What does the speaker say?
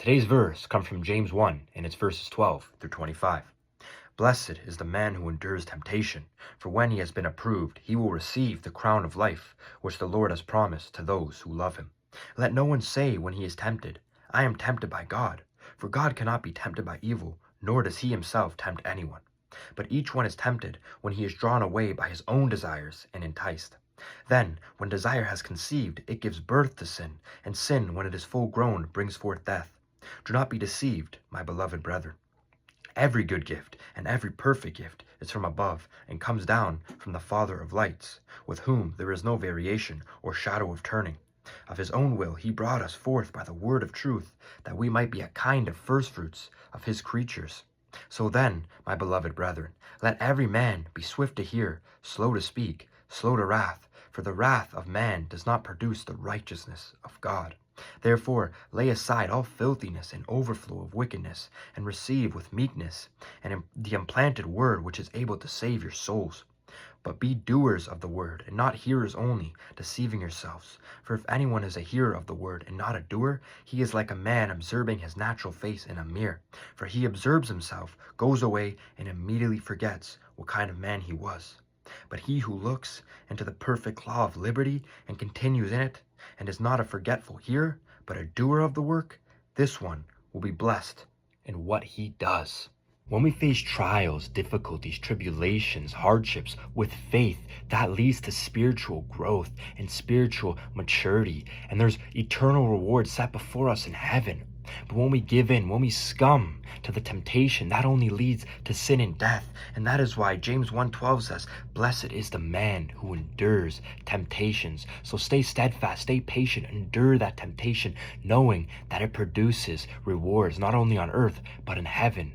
Today's verse comes from James 1, and it's verses 12 through 25. Blessed is the man who endures temptation, for when he has been approved, he will receive the crown of life, which the Lord has promised to those who love him. Let no one say when he is tempted, I am tempted by God, for God cannot be tempted by evil, nor does he himself tempt anyone. But each one is tempted when he is drawn away by his own desires and enticed. Then, when desire has conceived, it gives birth to sin, and sin, when it is full grown, brings forth death. Do not be deceived, my beloved brethren. Every good gift and every perfect gift is from above and comes down from the Father of lights, with whom there is no variation or shadow of turning. Of his own will he brought us forth by the word of truth, that we might be a kind of firstfruits of his creatures. So then, my beloved brethren, let every man be swift to hear, slow to speak, slow to wrath, for the wrath of man does not produce the righteousness of God. Therefore lay aside all filthiness and overflow of wickedness, and receive with meekness and the implanted word which is able to save your souls. But be doers of the word, and not hearers only, deceiving yourselves. For if anyone is a hearer of the word, and not a doer, he is like a man observing his natural face in a mirror. For he observes himself, goes away, and immediately forgets what kind of man he was. But he who looks into the perfect law of liberty, and continues in it, and is not a forgetful hearer, but a doer of the work, this one will be blessed in what he does. When we face trials, difficulties, tribulations, hardships with faith, that leads to spiritual growth and spiritual maturity, and there's eternal rewards set before us in heaven. But when we give in, when we succumb to the temptation, that only leads to sin and death. And that is why James 1:12 says, blessed is the man who endures temptations. So stay steadfast, stay patient, endure that temptation, knowing that it produces rewards not only on earth, but in heaven